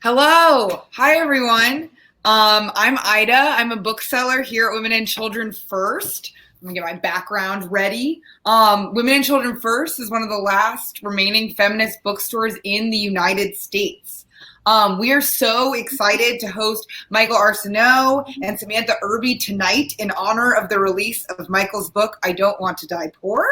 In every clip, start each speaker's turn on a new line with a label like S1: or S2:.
S1: Hello. Hi, everyone. I'm Ida. I'm a bookseller here at Women and Children First. Let me get my background ready. Women and Children First is one of the last remaining feminist bookstores in the United States. We are so excited to host Michael Arceneaux and Samantha Irby tonight in honor of the release of Michael's book, I Don't Want to Die Poor.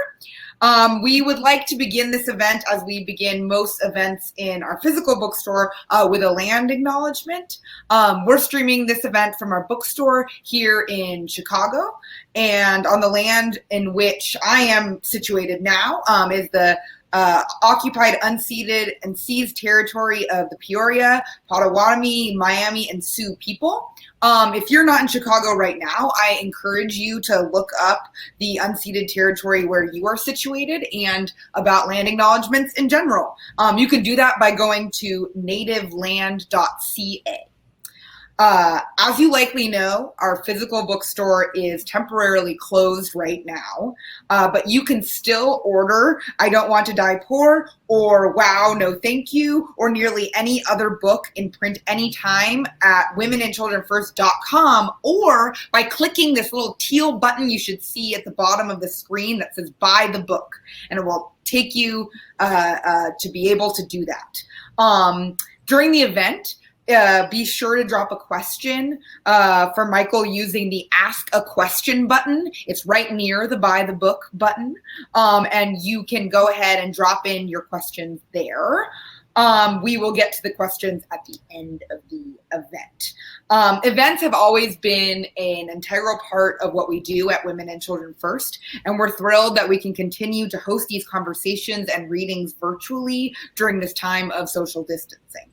S1: We would like to begin this event as we begin most events in our physical bookstore with a land acknowledgement. We're streaming this event from our bookstore here in Chicago, and on the land in which I am situated now is the occupied, unceded, and seized territory of the Peoria, Potawatomi, Miami, and Sioux people. If you're not in Chicago right now, I encourage you to look up the unceded territory where you are situated and about land acknowledgements in general. You can do that by going to nativeland.ca. As you likely know, our physical bookstore is temporarily closed right now, but you can still order I Don't Want to Die Poor or Wow, No Thank You, or nearly any other book in print anytime at womenandchildrenfirst.com, or by clicking this little teal button you should see at the bottom of the screen that says buy the book, and it will take you to be able to do that. During the event, be sure to drop a question for Michael using the Ask a Question button. It's right near the Buy the Book button, and you can go ahead and drop in your questions there. We will get to the questions at the end of the event. Events have always been an integral part of what we do at Women and Children First, and we're thrilled that we can continue to host these conversations and readings virtually during this time of social distancing.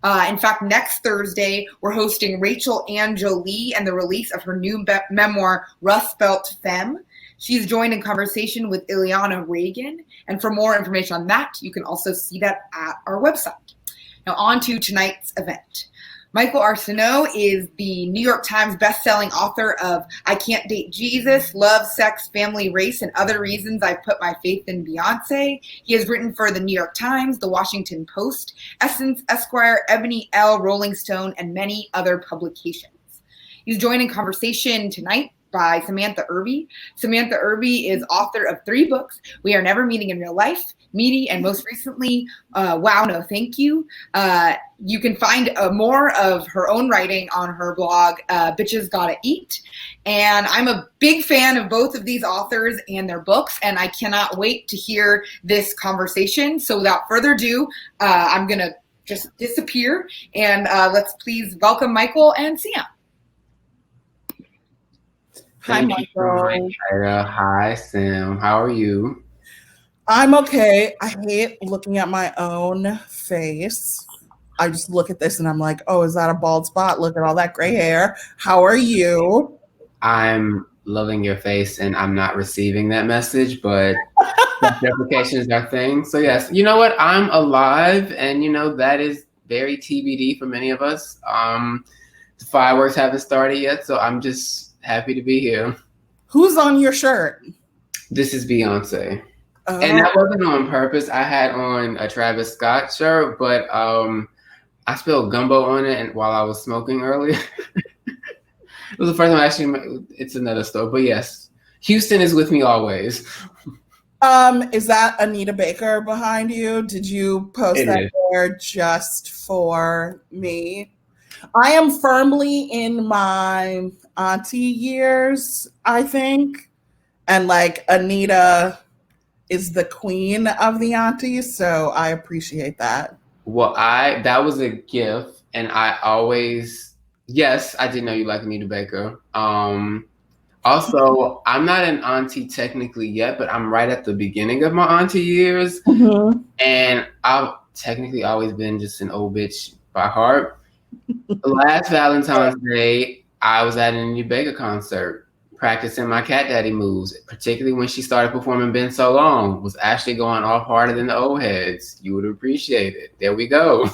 S1: In fact, next Thursday, we're hosting Rachel Ann Jolie and the release of her new memoir, Rust Belt Femme. She's joined in conversation with Ileana Reagan. And for more information on that, you can also see that at our website. Now, on to tonight's event. Michael Arceneaux is the New York Times bestselling author of I Can't Date Jesus, Love, Sex, Family, Race, and Other Reasons I Put My Faith in Beyonce. He has written for the New York Times, the Washington Post, Essence, Esquire, Ebony, Elle, Rolling Stone, and many other publications. He's joined in conversation tonight by Samantha Irby. Samantha Irby is author of 3 books, We Are Never Meeting in Real Life, Meaty, and most recently, Wow, No Thank You. You can find more of her own writing on her blog, Bitches Gotta Eat. And I'm a big fan of both of these authors and their books, and I cannot wait to hear this conversation. So without further ado, I'm going to just disappear, and let's please welcome Michael and Sam.
S2: Hi, Michael. Hi, Sam. How are you?
S3: I'm okay. I hate looking at my own face. I just look at this and I'm like, oh, is that a bald spot? Look at all that gray hair. How are you?
S2: I'm loving your face, and I'm not receiving that message, but self-deprecation our thing. So yes, you know what? I'm alive, and that is very TBD for many of us. The fireworks haven't started yet, so I'm just happy to be here.
S3: Who's on your shirt?
S2: This is Beyonce. And that wasn't on purpose. I had on a Travis Scott shirt, but I spilled gumbo on it and while I was smoking earlier. It was the first time actually. It's another story, but yes, Houston is with me always.
S3: Is that Anita Baker behind you? Did you post that there just for me? I am firmly in my auntie years, I think, and like Anita is the queen of the aunties, so I appreciate that.
S2: Well, that was a gift, and I did know you like Anita Baker. Also, I'm not an auntie technically yet, but I'm right at the beginning of my auntie years, and I've technically always been just an old bitch by heart. Last Valentine's Day, I was at an Anita Baker concert, practicing my cat daddy moves, particularly when she started performing Been So Long, was actually going off harder than the old heads. You would appreciate it. There we go.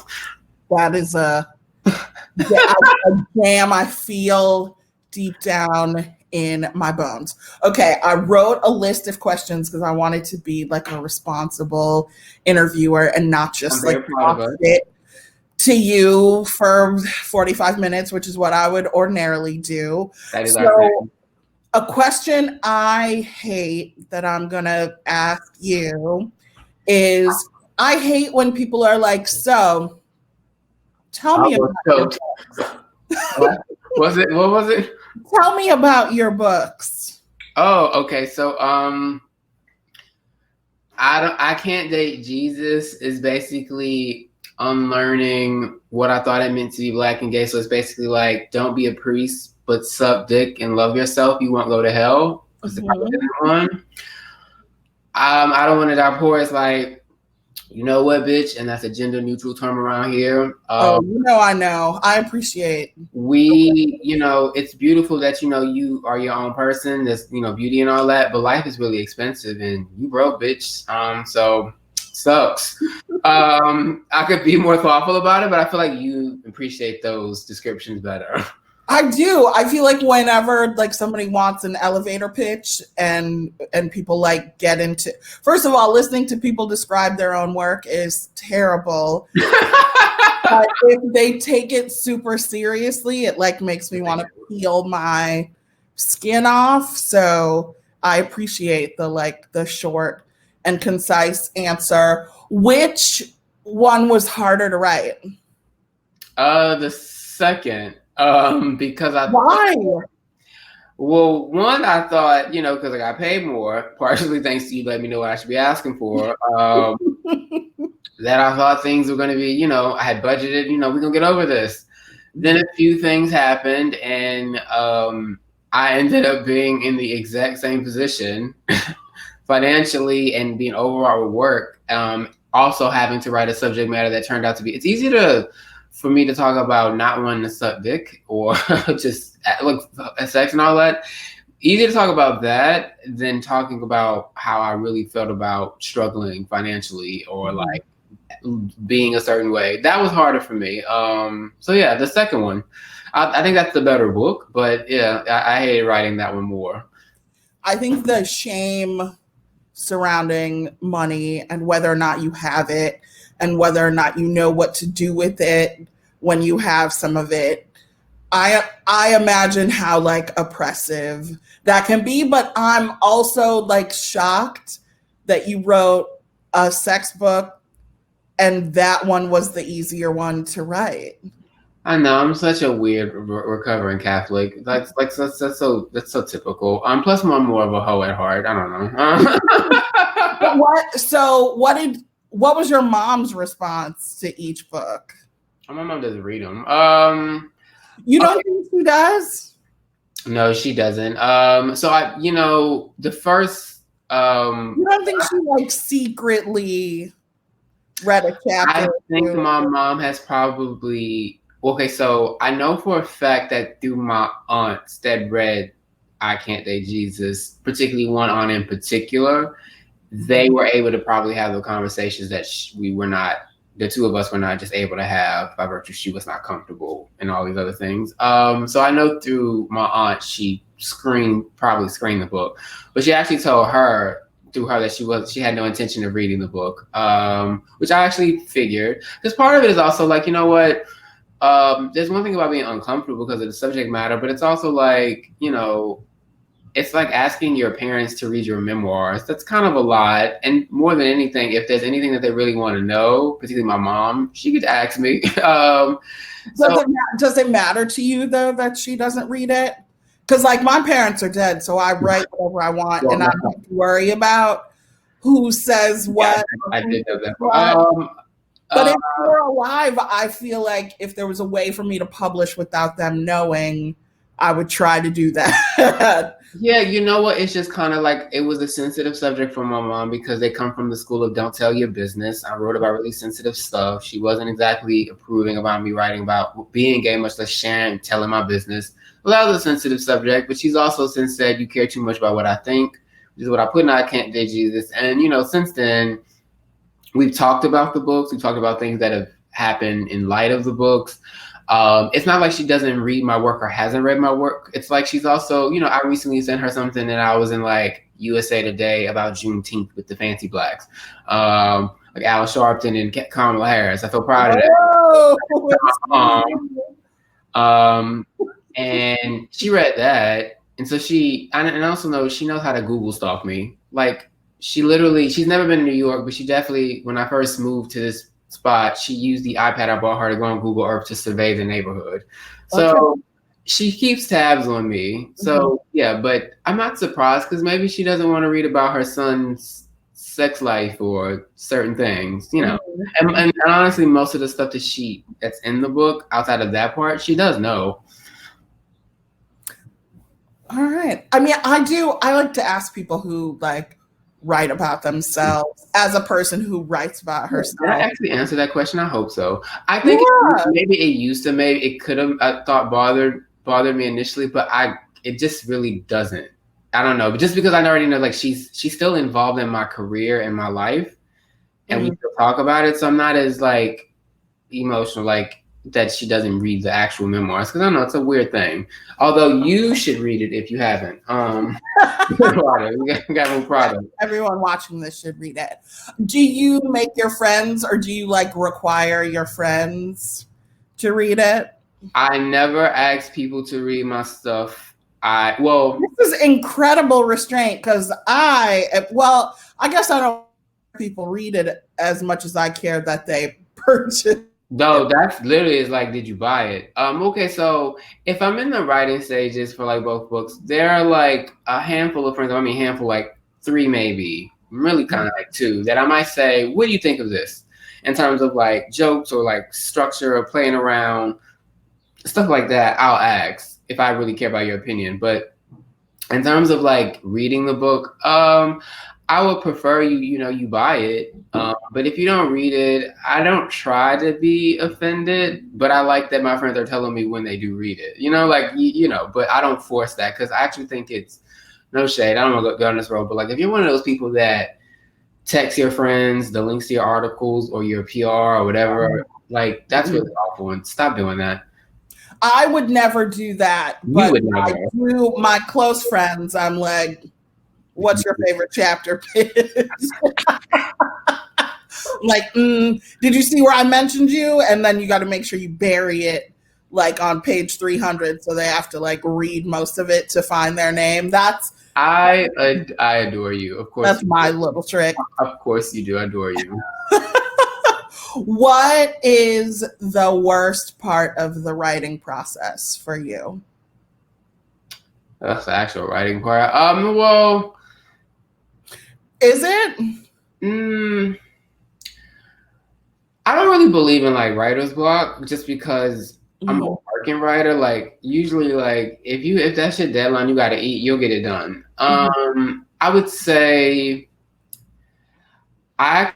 S3: That is a jam I feel deep down in my bones. Okay, I wrote a list of questions because I wanted to be like a responsible interviewer and not just like talk it to you for 45 minutes, which is what I would ordinarily do.
S2: That is
S3: so a question I hate that I'm gonna ask you is, I hate when people are like, so tell me about your books.
S2: What was it?
S3: Tell me about your books.
S2: Oh, okay. So I Can't Date Jesus is basically unlearning what I thought it meant to be Black and gay. So it's basically like, don't be a priest, but suck dick and love yourself. You won't go to hell. That's the one. I Don't Want to Die Poor is like, you know what, bitch? And that's a gender neutral term around here.
S3: I know. I appreciate.
S2: It's beautiful that, you are your own person. There's, beauty and all that, but life is really expensive and you broke, bitch. So sucks. I could be more thoughtful about it, but I feel like you appreciate those descriptions better.
S3: I do. I feel like whenever like somebody wants an elevator pitch and people like get into, first of all, listening to people describe their own work is terrible. But if they take it super seriously, it like makes me want to peel my skin off. So I appreciate the short and concise answer. Which one was harder to write?
S2: The second. Because
S3: why?
S2: Well, one, I thought, because I got paid more, partially thanks to you letting me know what I should be asking for. That I thought things were going to be, I had budgeted, we're going to get over this. Then a few things happened, and I ended up being in the exact same position financially and being overall with work. Also having to write a subject matter that turned out to be, it's easy for me to talk about not wanting to suck dick or just like sex and all that. Easier to talk about that than talking about how I really felt about struggling financially or like being a certain way. That was harder for me. So yeah, the second one, I think that's the better book, but yeah, I hated writing that one more.
S3: I think the shame surrounding money and whether or not you have it and whether or not you know what to do with it when you have some of it. I imagine how like oppressive that can be, but I'm also like shocked that you wrote a sex book and that one was the easier one to write.
S2: I know, I'm such a weird recovering Catholic. That's so typical. Plus I'm more of a hoe at heart. I don't know. What was your mom's response to each book? My mom doesn't read them.
S3: You don't think she does?
S2: No, she doesn't. So the first.
S3: You don't think she like secretly read a chapter?
S2: I think my mom has probably. Okay, so I know for a fact that through my aunts that read I Can't Date Jesus, particularly one aunt in particular, they were able to probably have the conversations that the two of us were not just able to have by virtue she was not comfortable and all these other things. So I know through my aunt, she probably screened the book, but she actually told her through her that she had no intention of reading the book, which I actually figured, because part of it is also like, you know what? There's one thing about being uncomfortable because of the subject matter, but it's also like, it's like asking your parents to read your memoirs. That's kind of a lot. And more than anything, if there's anything that they really want to know, particularly my mom, she could ask me.
S3: Does it matter to you, though, that she doesn't read it? Because, like, my parents are dead, so I write whatever I want, and I don't have to worry about who says what.
S2: Yeah, I did know that.
S3: But if they're alive, I feel like if there was a way for me to publish without them knowing, I would try to do that.
S2: Yeah, you know what? It's just kind of like it was a sensitive subject for my mom because they come from the school of don't tell your business. I wrote about really sensitive stuff. She wasn't exactly approving about me writing about being gay, much less sharing, telling my business. Well, that was a sensitive subject, but she's also since said you care too much about what I think, which is what I put in I Can't Date Jesus. And, since then, we've talked about the books. We've talked about things that have happened in light of the books. It's not like she doesn't read my work or hasn't read my work. It's like she's also, I recently sent her something and I was in like USA Today about Juneteenth with the Fancy Blacks. Like Al Sharpton and Kamala Harris. I feel proud of that. And she read that. And so and I also know she knows how to Google stalk me. Like she's never been to New York, but she definitely, when I first moved to this spot, she used the iPad I bought her to go on Google Earth to survey the neighborhood. So she keeps tabs on me. So yeah, but I'm not surprised because maybe she doesn't want to read about her son's sex life or certain things, And honestly, most of the stuff that's in the book, outside of that part, she does know.
S3: All right. I mean, I like to ask people who like write about themselves as a person who writes about herself.
S2: Did I actually answer that question? I hope so. I think maybe it could have, I thought bothered me initially, but it just really doesn't. I don't know, but just because I already know, like she's still involved in my career and my life, and we still talk about it, so I'm not as like emotional like that she doesn't read the actual memoirs, because I know it's a weird thing. Although you should read it if you haven't. We got no problem.
S3: Everyone watching this should read it. Do you make your friends, or do you like require your friends to read it?
S2: I never ask people to read my stuff.
S3: This is incredible restraint, because I guess I don't people read it as much as I care that they purchase.
S2: No, that's literally is like, did you buy it? Okay, so if I'm in the writing stages for like both books, there are like a handful of friends. I mean, handful, like 3 maybe, really kind of like 2 that I might say, what do you think of this? In terms of like jokes or like structure or playing around, stuff like that, I'll ask if I really care about your opinion. But in terms of like reading the book, I would prefer you buy it. But if you don't read it, I don't try to be offended, but I like that my friends are telling me when they do read it, but I don't force that, because I actually think it's no shade. I don't want to go down this road, but like if you're one of those people that text your friends the links to your articles or your PR or whatever, like that's really awful, and stop doing that.
S3: I would never do that, but I do my close friends. I'm like, what's your favorite chapter, Piz? Like, did you see where I mentioned you? And then you got to make sure you bury it like on page 300, so they have to like read most of it to find their name.
S2: I adore you. Of course,
S3: that's my little trick.
S2: Of course you do. I adore you.
S3: What is the worst part of the writing process for you?
S2: That's the actual writing part. Well,
S3: is it?
S2: I don't really believe in like writer's block, just because I'm a working writer. Like usually, like if that's your deadline, you got to eat, you'll get it done. I would say I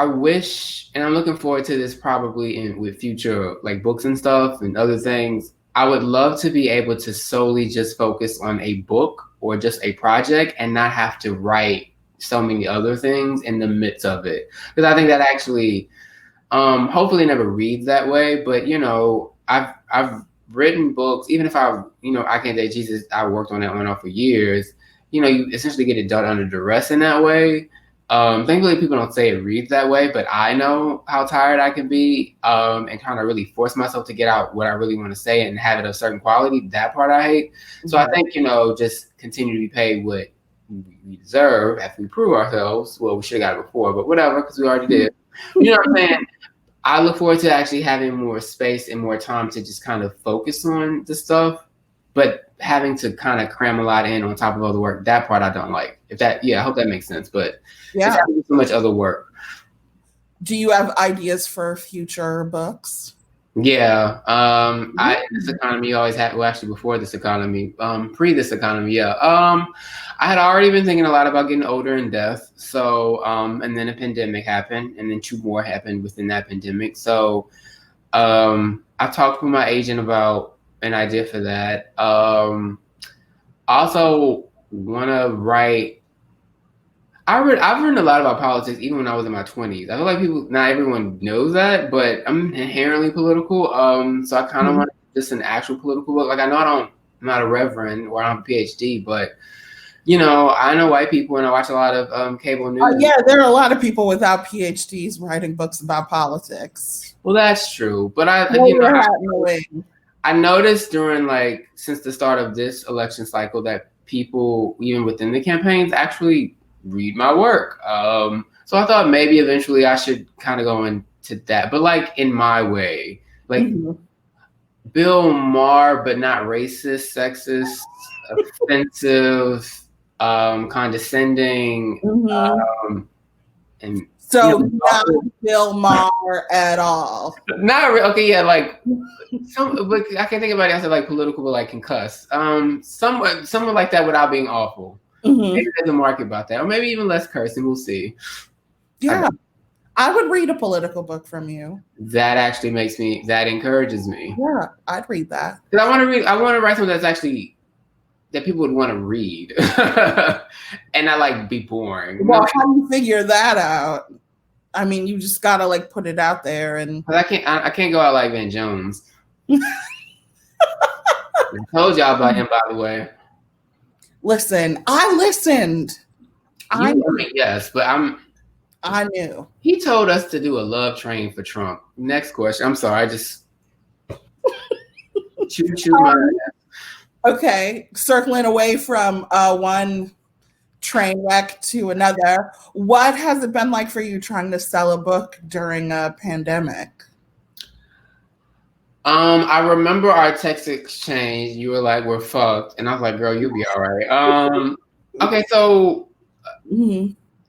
S2: wish, and I'm looking forward to this probably with future like books and stuff and other things. I would love to be able to solely just focus on a book or just a project and not have to write so many other things in the midst of it. Because I think that actually, hopefully never reads that way. But, I've written books, even if I Can't Date Jesus, I worked on that one off for years. You essentially get it done under duress in that way. Thankfully, people don't say it reads that way, but I know how tired I can be, and kind of really force myself to get out what I really want to say and have it of a certain quality. That part I hate. So I think, just continue to be paid what we deserve after we prove ourselves. Well, we should have got it before, but whatever, because we already did. You know what I'm saying? I look forward to actually having more space and more time to just kind of focus on the stuff, but having to kind of cram a lot in on top of other work, that part I don't like. I hope that makes sense, but it's having so much other work.
S3: Do you have ideas for future books?
S2: Yeah. This economy always had, well, actually before this economy, pre this economy. Yeah. I had already been thinking a lot about getting older and death. So, and then a pandemic happened, and then 2 more happened within that pandemic. So, I talked with my agent about an idea for that. Also want to write, I've written a lot about politics even when I was in my 20s. I feel like not everyone knows that, but I'm inherently political. So I kind of want just an actual political book. Like, I'm not a reverend or I don't have a PhD, but I know white people and I watch a lot of cable news.
S3: Yeah, there are a lot of people without PhDs writing books about politics.
S2: Well, that's true, but I noticed since the start of this election cycle that people, even within the campaigns, actually read my work. So I thought maybe eventually I should kind of go into that, but like in my way, like Bill Maher, but not racist, sexist, offensive, condescending, and
S3: so not Bill Maher at all.
S2: Not okay, yeah, like but I can think about it. I said like political, but like can cuss. Someone like that without being awful. Maybe there's a market about that, or maybe even less cursing. We'll see.
S3: Yeah, I would read a political book from you.
S2: That actually that encourages me.
S3: Yeah, I'd read that.
S2: Because I want to write something that's actually that people would want to read, and not like be boring.
S3: Well, how do you figure that out? I mean, you just gotta like put it out there, and
S2: I can't go out like Van Jones. I told y'all about him, by the way.
S3: Listen, I listened.
S2: Yes, but
S3: I knew.
S2: He told us to do a love train for Trump. Next question. I'm sorry, I just choo my.
S3: Okay, circling away from one train wreck to another. What has it been like for you trying to sell a book during a pandemic?
S2: I remember our text exchange. You were like, "We're fucked," and I was like, "Girl, you'll be all right." Okay, so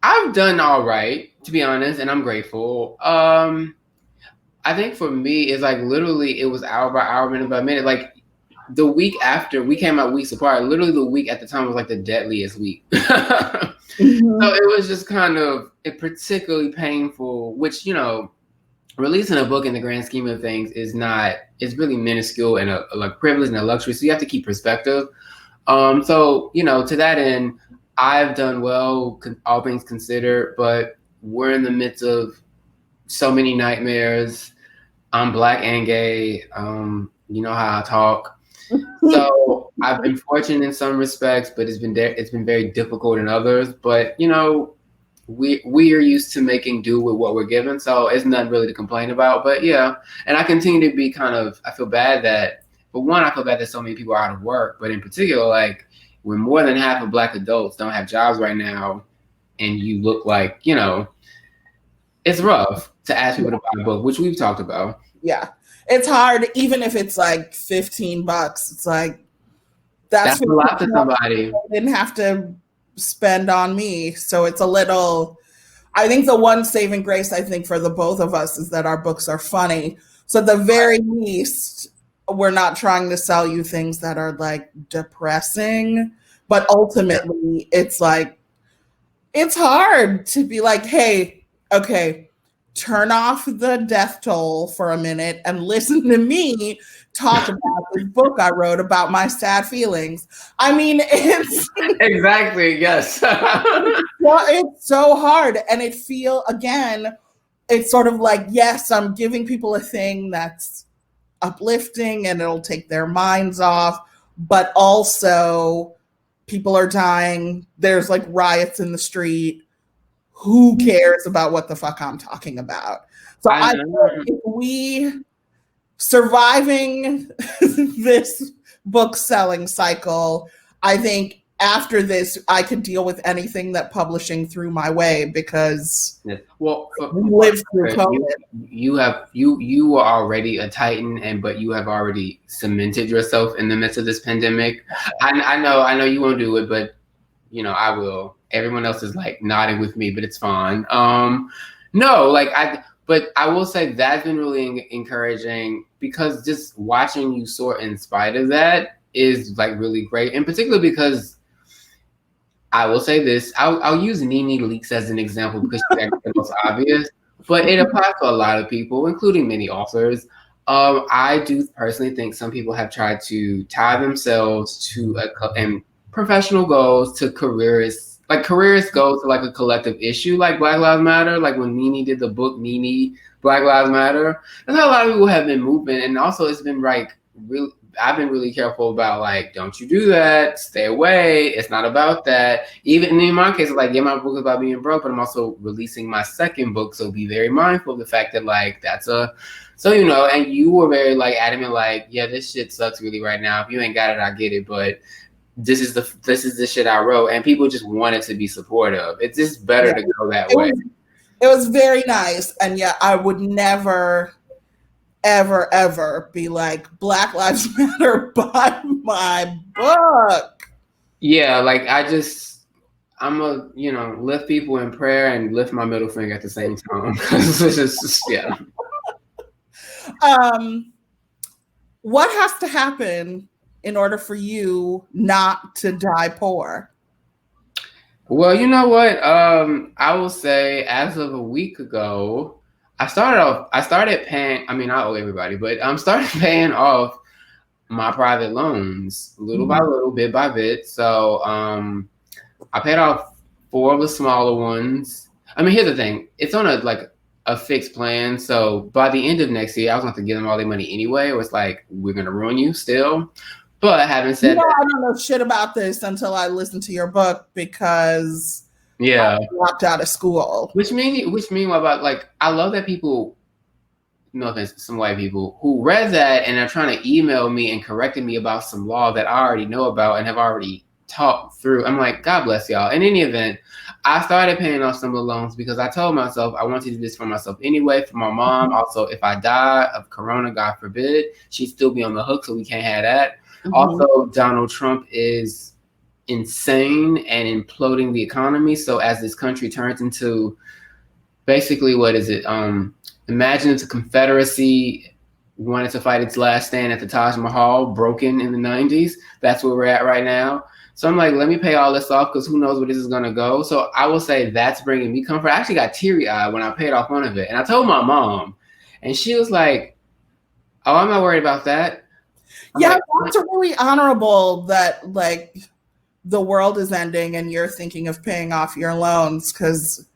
S2: I've done all right, to be honest, and I'm grateful. I think for me, it's like literally, it was hour by hour, minute by minute. Like the week after, we came out weeks apart. Literally, the week at the time was like the deadliest week. So it was just kind of particularly painful, which releasing a book in the grand scheme of things it's really minuscule and a privilege and a luxury. So you have to keep perspective. So, to that end, I've done well, all things considered, but we're in the midst of so many nightmares. I'm Black and gay. You know how I talk. So I've been fortunate in some respects, but it's been very difficult in others. But, we are used to making do with what we're given, so it's nothing really to complain about. But yeah, and I continue to be I feel bad that so many people are out of work, but in particular, like when more than half of Black adults don't have jobs right now, and you look like, it's rough to ask people to buy a book, which we've talked about.
S3: Yeah, it's hard, even if it's like $15. It's like that's
S2: a lot to somebody.
S3: I didn't have to spend on me. So it's a little, I think the one saving grace, I think, for the both of us is that our books are funny. So at the very least, we're not trying to sell you things that are like depressing, but ultimately it's like, it's hard to be like, hey, okay, turn off the death toll for a minute and listen to me talk about this book I wrote about my sad feelings. I mean, it's
S2: exactly, yes.
S3: It's so hard. And it's sort of like, yes, I'm giving people a thing that's uplifting and it'll take their minds off, but also people are dying. There's like riots in the street. Who cares about what the fuck I'm talking about? So I think if we surviving this book selling cycle, I think after this, I could deal with anything that publishing threw my way because we lived through COVID.
S2: You were already a titan, but you have already cemented yourself in the midst of this pandemic. I know you won't do it, but I will. Everyone else is like nodding with me, but it's fine. But I will say that's been really encouraging because just watching you soar in spite of that is like really great. In particular, because I will say this, I'll use Nene Leakes as an example because she's actually the most obvious, but it applies to a lot of people, including many authors. I do personally think some people have tried to tie themselves to and professional goals to careerist like careers go to like a collective issue, like Black Lives Matter. Like when Nene did the book Nene, Black Lives Matter. That's how a lot of people have been moving, and also it's been like really. I've been really careful about like, don't you do that, stay away. It's not about that. Even in my case, like, yeah, my book is about being broke, but I'm also releasing my second book, so be very mindful of the fact that like so you know. And you were very like adamant, like, yeah, this shit sucks really right now. If you ain't got it, I get it, but this is the shit I wrote, and people just wanted to be supportive. It's just better to go that way.
S3: It was very nice, and yeah, I would never, ever be like, Black Lives Matter, buy my book.
S2: Yeah, like I'm a, you know, lift people in prayer and lift my middle finger at the same time. It's just, yeah.
S3: What has to happen in order for you not to die poor?
S2: Well, you know what? I will say as of a week ago, I started paying, I mean, I owe everybody, but I'm started paying off my private loans little by little, bit by bit. So I paid off 4 of the smaller ones. I mean, here's the thing. It's on a fixed plan. So by the end of next year, I was going to give them all their money anyway. It was like, we're going to ruin you still. But having said that,
S3: I don't know shit about this until I listen to your book because I dropped out of school.
S2: Which meanwhile, about like, I love that people, no offense to some white people, who read that and are trying to email me and correcting me about some law that I already know about and have already talked through. I'm like, God bless y'all. In any event, I started paying off some of the loans because I told myself I want to do this for myself anyway, for my mom. Also, if I die of corona, God forbid, she'd still be on the hook, so we can't have that. Also, Donald Trump is insane and imploding the economy. So as this country turns into basically, what is it? Imagine it's a Confederacy wanted to fight its last stand at the Taj Mahal, broken in the 90s. That's where we're at right now. So I'm like, let me pay all this off because who knows where this is going to go. So I will say that's bringing me comfort. I actually got teary-eyed when I paid off one of it. And I told my mom, and she was like, oh, I'm not worried about that.
S3: Yeah, that's really honorable that like the world is ending and you're thinking of paying off your loans, because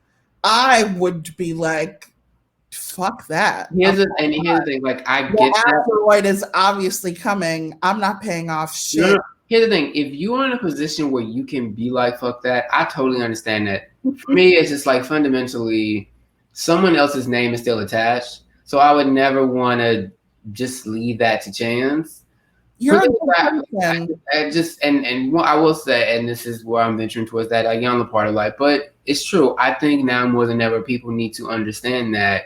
S3: I would be like, fuck that.
S2: Here's the thing, like I get
S3: that asteroid is obviously coming. I'm not paying off shit.
S2: No. Here's the thing, if you are in a position where you can be like, fuck that, I totally understand that. For me, it's just like fundamentally someone else's name is still attached. So I would never want to just leave that to chance.
S3: You're a good person.
S2: And what I will say, and this is where I'm venturing towards that younger part of life, but it's true. I think now more than ever, people need to understand that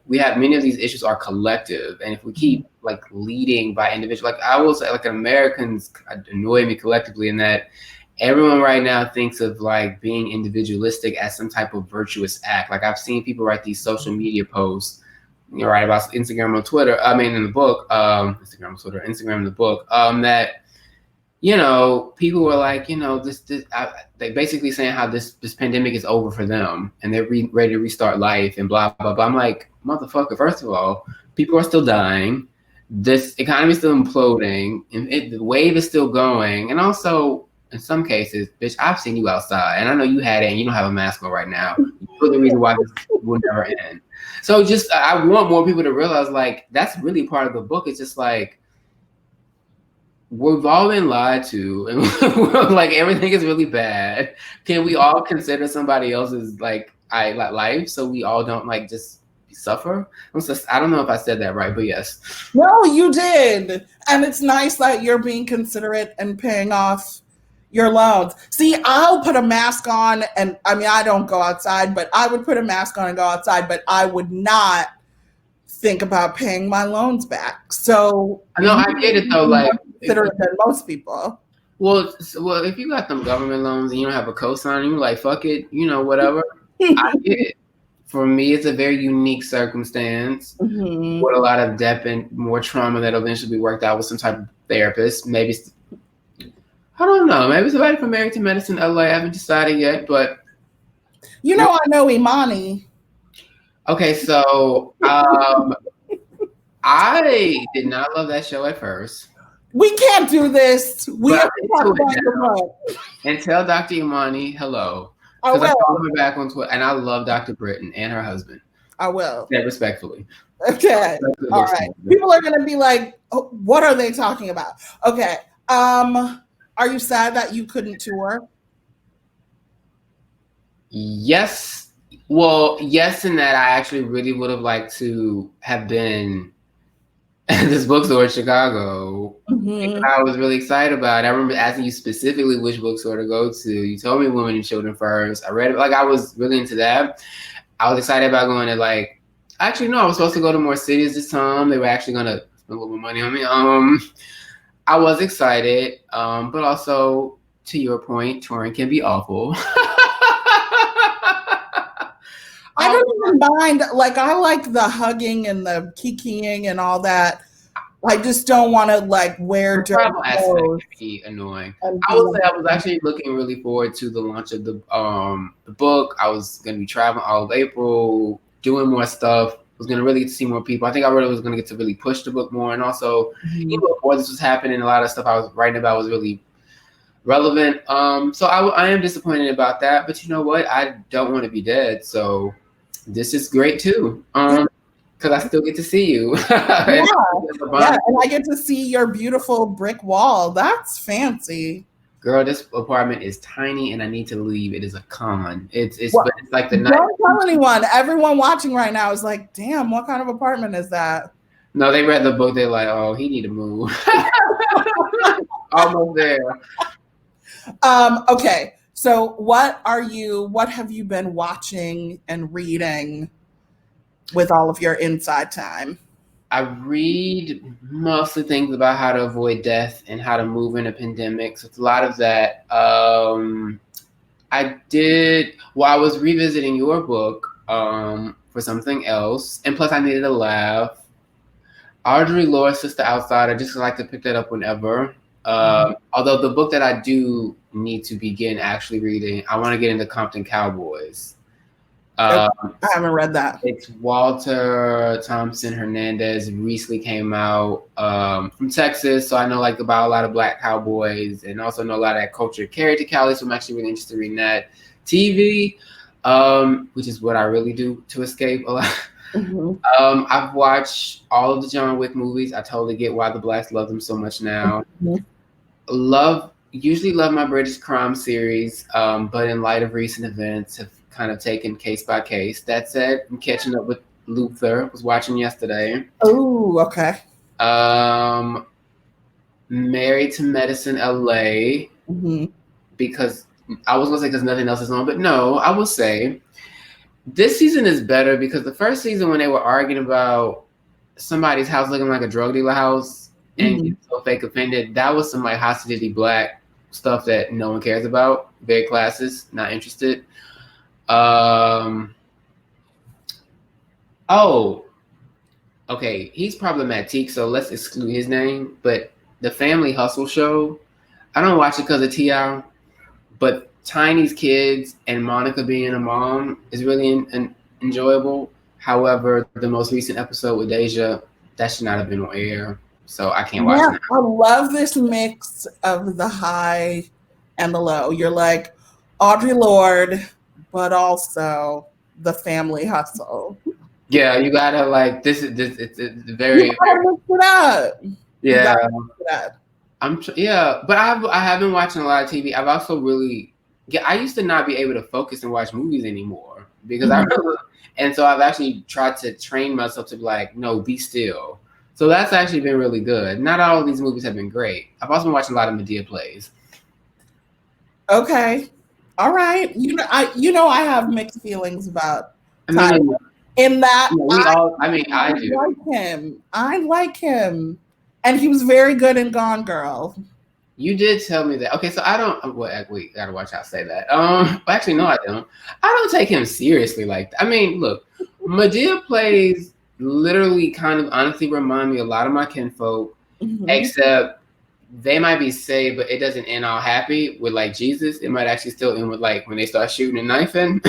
S2: we have many of these issues are collective, and if we keep like leading by individual, like I will say, like Americans annoy me collectively in that everyone right now thinks of like being individualistic as some type of virtuous act. Like I've seen people write these social media posts. You're right about Instagram or Twitter. I mean, in the book, Instagram, Twitter, Instagram, in the book, that, you know, people were like, you know, they basically saying how this pandemic is over for them and they're ready to restart life and blah, blah, blah. I'm like, motherfucker, first of all, people are still dying. This economy is still imploding and the wave is still going. And also, in some cases, bitch, I've seen you outside and I know you had it and you don't have a mask on right now. You're the reason why this will never end. So just, I want more people to realize, like, that's really part of the book. It's just like, we've all been lied to, and like, everything is really bad. Can we all consider somebody else's, like life so we all don't, like, just suffer? I don't know if I said that right, but yes.
S3: No, you did. And it's nice that you're being considerate and paying off your loans. See, I'll put a mask on, and I mean, I don't go outside, but I would put a mask on and go outside, but I would not think about paying my loans back. So
S2: no, I get it though. Like,
S3: considerate than most people.
S2: Well, if you got them government loans and you don't have a cosigner, you're like, fuck it, you know, whatever. I get it. For me, it's a very unique circumstance with a lot of depth and more trauma that eventually be worked out with some type of therapist. Maybe, I don't know. Maybe somebody from Married to Medicine LA. I haven't decided yet, but
S3: you know, I know Imani.
S2: Okay, so I did not love that show at first.
S3: We can't do this. We have to talk about the book.
S2: And tell Dr. Imani hello.
S3: I
S2: Because I
S3: will.
S2: follow her back on Twitter, and I love Dr. Britton and her husband.
S3: I will.
S2: Yeah, respectfully.
S3: Okay. All right. People are gonna be like, oh, what are they talking about? Okay. Are you sad that you couldn't tour?
S2: Yes. Well, yes, in that I actually really would have liked to have been at this bookstore in Chicago.
S3: Mm-hmm.
S2: I was really excited about it. I remember asking you specifically which bookstore to go to. You told me Women and Children First. I read it, like I was really into that. I was excited about going to actually no, I was supposed to go to more cities this time. They were actually gonna spend a little more money on me. I was excited, but also to your point, touring can be awful.
S3: I don't even mind. Like, I like the hugging and the kikiing and all that. I just don't want to wear
S2: travel aspect can be annoying. I would say I was actually looking really forward to the launch of the book. I was going to be traveling all of April, doing more stuff. I was going to really get to see more people. I think I really was going to get to really push the book more. And also, even before this was happening, a lot of stuff I was writing about was really relevant. So I am disappointed about that. But you know what? I don't want to be dead. So this is great too. Because I still get to see you.
S3: Yeah, and I get to see your beautiful brick wall. That's fancy.
S2: Girl, this apartment is tiny and I need to leave. It is a con. It's like the night.
S3: Don't tell anyone. Everyone watching right now is like, damn, what kind of apartment is that?
S2: No, they read the book. They're like, oh, he need to move. Almost there.
S3: Okay. So what have you been watching and reading with all of your inside time?
S2: I read mostly things about how to avoid death and how to move in a pandemic. So it's a lot of that. I was revisiting your book for something else. And plus I needed a laugh. Audre Lorde's Sister Outside, I just like to pick that up whenever. Although the book that I do need to begin actually reading, I want to get into Compton Cowboys.
S3: I haven't read that.
S2: It's Walter Thompson Hernandez. Recently came out from Texas, so I know about a lot of Black cowboys, and also know a lot of that culture carried to Cali. So I'm actually really interested in reading that. TV, which is what I really do to escape a lot. I've watched all of the John Wick movies. I totally get why the Blacks love them so much now. Usually love my British crime series, but in light of recent events, have kind of taken case by case. That said, I'm catching up with Luther. Was watching yesterday.
S3: Oh, okay.
S2: Married to Medicine LA, because I was gonna say because nothing else is on, but no, I will say this season is better because the first season when they were arguing about somebody's house looking like a drug dealer house and get so fake offended, that was some hostility Black stuff that no one cares about. Very classist, not interested. Okay, he's problematic, so let's exclude his name. But the Family Hustle show, I don't watch it because of T.I., but Tiny's kids and Monica being a mom is really enjoyable. However, the most recent episode with Deja, that should not have been on air, so I can't watch it.
S3: I love this mix of the high and the low. You're like Audre Lorde, but also the Family Hustle.
S2: Yeah, you gotta it's very.
S3: You gotta mix it up.
S2: Yeah, but I have been watching a lot of TV. I've also I used to not be able to focus and watch movies anymore because and so I've actually tried to train myself to be no, be still. So that's actually been really good. Not all of these movies have been great. I've also been watching a lot of Medea plays.
S3: Okay. All right. I have mixed feelings about Tyler. In that
S2: I do
S3: like him. I like him. And he was very good in Gone Girl.
S2: You did tell me that. Okay, so I don't. Well, wait, gotta watch how I say that. Actually, no, I don't. I don't take him seriously like that. I mean, look, Medea plays literally kind of honestly remind me a lot of my kinfolk, except they might be saved, but it doesn't end all happy with Jesus. It might actually still end with when they start shooting and knifing.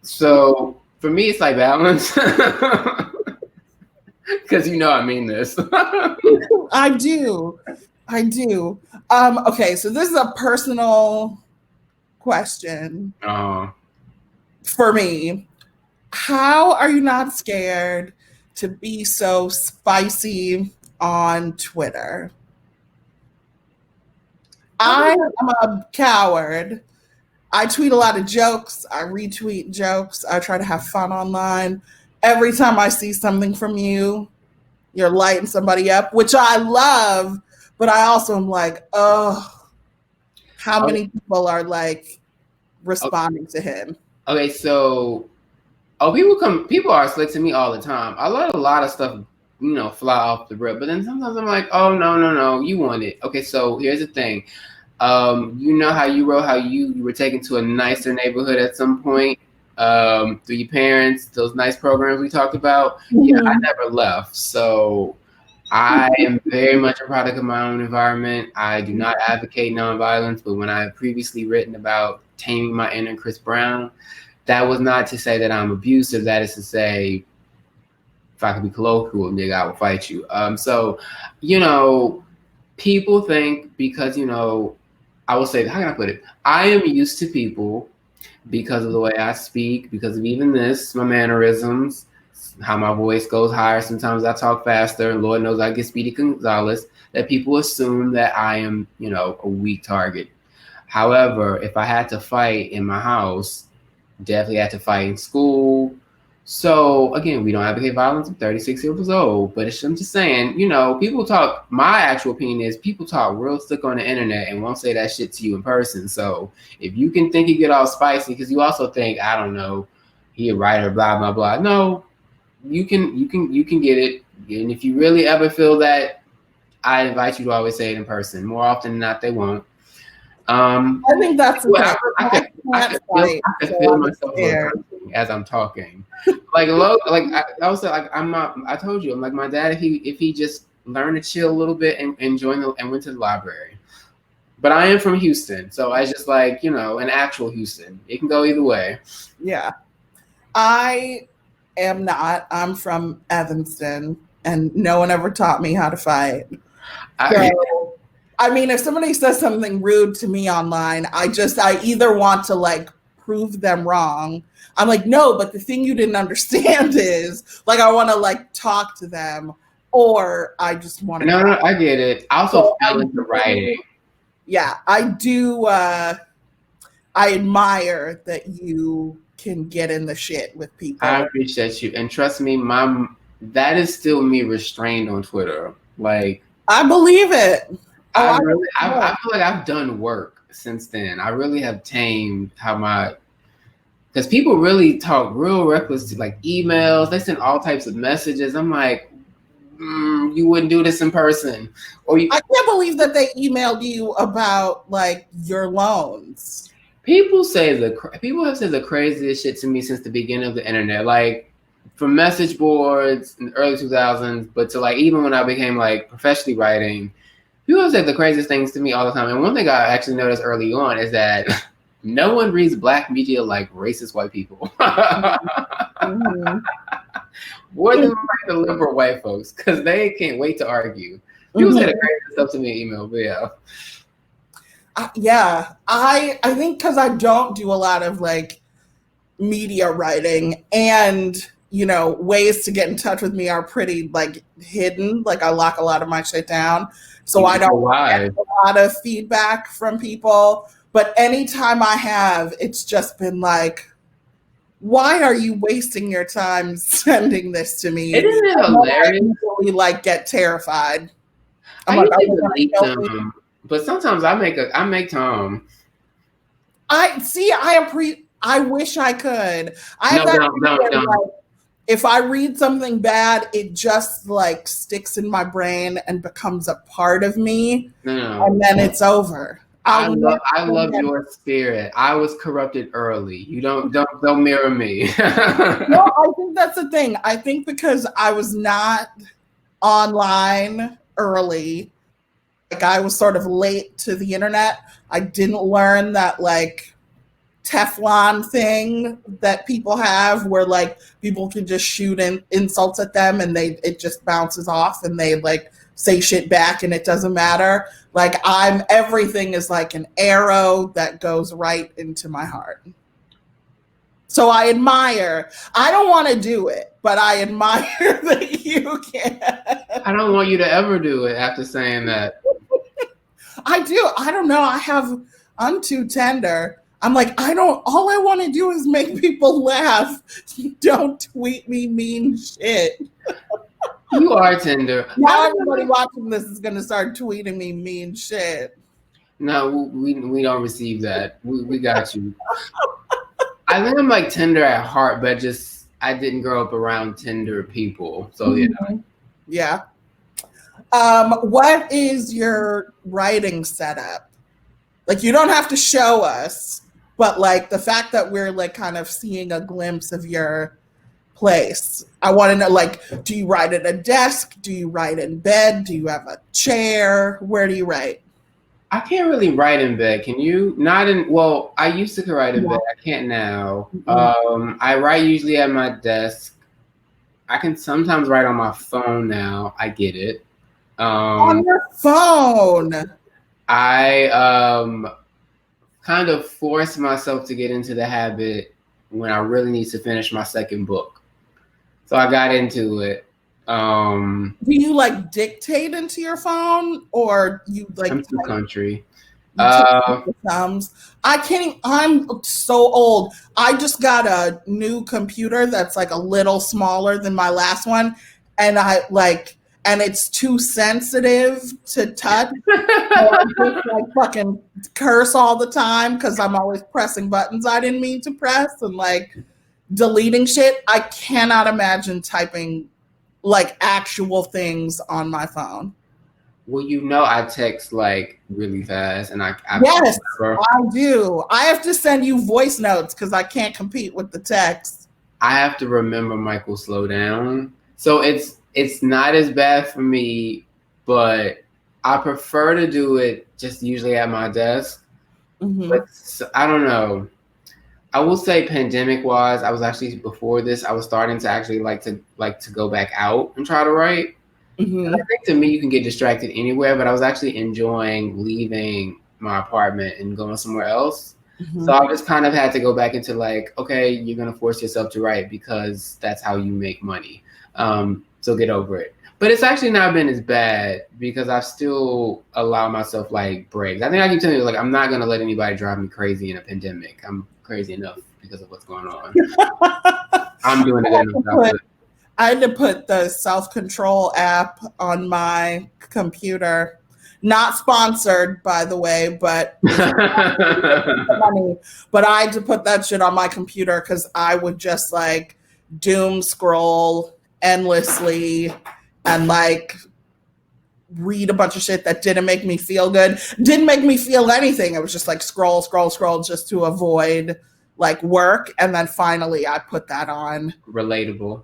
S2: So for me, it's balance. Because you know I mean this.
S3: I do. Okay, so this is a personal question for me. How are you not scared to be so spicy on Twitter? I am a coward. I tweet a lot of jokes. I retweet jokes. I try to have fun online. Every time I see something from you, you're lighting somebody up, which I love, but I also am like, oh, how many people are like responding to him?
S2: Okay, so people are slick to me all the time. I let a lot of stuff, fly off the rip, but then sometimes I'm like, oh no, you want it. Okay, so here's the thing. You know how you wrote how you were taken to a nicer neighborhood at some point through your parents, those nice programs we talked about. Mm-hmm. Yeah, I never left. So I am very much a product of my own environment. I do not advocate nonviolence, but when I have previously written about taming my inner Chris Brown, that was not to say that I'm abusive. That is to say, if I could be colloquial, nigga, I will fight you. So, people think because, I will say, how can I put it? I am used to people because of the way I speak, because of even this, my mannerisms, how my voice goes higher. Sometimes I talk faster, and Lord knows I get Speedy Gonzalez, that people assume that I am, a weak target. However, if I had to fight in my house, definitely had to fight in school. So again, we don't advocate violence. I'm 36 years old, but I'm just saying, people talk, my actual opinion is people talk real slick on the internet and won't say that shit to you in person. So if you can think you get all spicy, because you also think, I don't know, he a writer, blah, blah, blah. No, you can get it. And if you really ever feel that, I invite you to always say it in person. More often than not, they won't.
S3: I think that's the thing.
S2: I feel myself as I'm talking. I told you, I'm like my dad. If he just learned to chill a little bit and went to the library. But I am from Houston, so I just an actual Houston. It can go either way.
S3: Yeah, I am not. I'm from Evanston, and no one ever taught me how to fight. I mean, if somebody says something rude to me online, I either want to prove them wrong. I'm like, no, but the thing you didn't understand is I want to talk to them, or I just want to.
S2: No, I get it. I also fell into writing.
S3: Yeah, I do. I admire that you can get in the shit with people.
S2: I appreciate you, and trust me, that is still me restrained on Twitter.
S3: I believe it.
S2: I feel like I've done work since then. I really have tamed because people really talk real reckless to emails. They send all types of messages. I'm like, you wouldn't do this in person. I
S3: can't believe that they emailed you about your loans.
S2: People have said the craziest shit to me since the beginning of the internet. From message boards in the early 2000s, but to even when I became professionally writing. People have said the craziest things to me all the time. And one thing I actually noticed early on is that no one reads black media like racist white people. Mm-hmm. More than the liberal white folks, because they can't wait to argue. People say the craziest stuff to me in email, but yeah.
S3: Yeah, I think because I don't do a lot of media writing, and ways to get in touch with me are pretty hidden. I lock a lot of my shit down. So I don't get a lot of feedback from people. But anytime I have, it's just been why are you wasting your time sending this to me?
S2: Isn't it hilarious?
S3: I usually get terrified.
S2: I usually delete them, but sometimes I make time.
S3: I wish I could. No. If I read something bad, it just sticks in my brain and becomes a part of me, and then it's over.
S2: I love your spirit. I was corrupted early. You don't mirror me.
S3: No, I think that's the thing. I think because I was not online early, I was sort of late to the internet. I didn't learn that Teflon thing that people have where like people can just shoot insults at them and it just bounces off and they like say shit back and it doesn't matter. Like everything is like an arrow that goes right into my heart. So I admire. I don't want to do it, but I admire that you can.
S2: I don't want you to ever do it after saying that.
S3: I do. I don't know. I'm too tender. I'm like, all I want to do is make people laugh. Don't tweet me mean shit.
S2: You are tender.
S3: Now everybody watching this is going to start tweeting me mean shit.
S2: No, we don't receive that. We got you. I think I'm like tender at heart, but I didn't grow up around tender people. So
S3: yeah. What is your writing setup? Like, you don't have to show us, but like the fact that we're like kind of seeing a glimpse of your place. I want to know, like, do you write at a desk? Do you write in bed? Do you have a chair? Where do you write?
S2: I can't really write in bed. Can you? Well, I used to write in bed. I can't now. I write usually at my desk. I can sometimes write on my phone now. I get it.
S3: On your phone.
S2: I kind of forced myself to get into the habit when I really need to finish my second book. So I got into it. Do
S3: you like dictate into your phone or you like
S2: I'm too country?
S3: Thumbs. I can't. I'm so old. I just got a new computer that's like a little smaller than my last one, and and it's too sensitive to touch. So I just like fucking curse all the time because I'm always pressing buttons I didn't mean to press and like deleting shit. I cannot imagine typing like actual things on my phone.
S2: Well, I text like really fast, and
S3: yes, I do. I have to send you voice notes because I can't compete with the text.
S2: I have to remember Michael slow down, so it's not as bad for me, but I prefer to do it just usually at my desk. Mm-hmm. But I don't know. I will say, pandemic-wise, I was actually before this. I was starting to actually like to go back out and try to write. Mm-hmm. I think to me, you can get distracted anywhere, but I was actually enjoying leaving my apartment and going somewhere else. Mm-hmm. So I just kind of had to go back into like, okay, you're gonna force yourself to write because that's how you make money. So get over it. But it's actually not been as bad because I still allow myself like breaks. I think I keep telling you, like, I'm not gonna let anybody drive me crazy in a pandemic. I'm crazy enough because of what's going on. I'm doing it enough.
S3: I had to put the self-control app on my computer. Not sponsored, by the way, but money. But I had to put that shit on my computer because I would just like doom scroll endlessly and like read a bunch of shit that didn't make me feel good. Didn't make me feel anything. It was just like scroll just to avoid like work. And then finally I put that on.
S2: Relatable.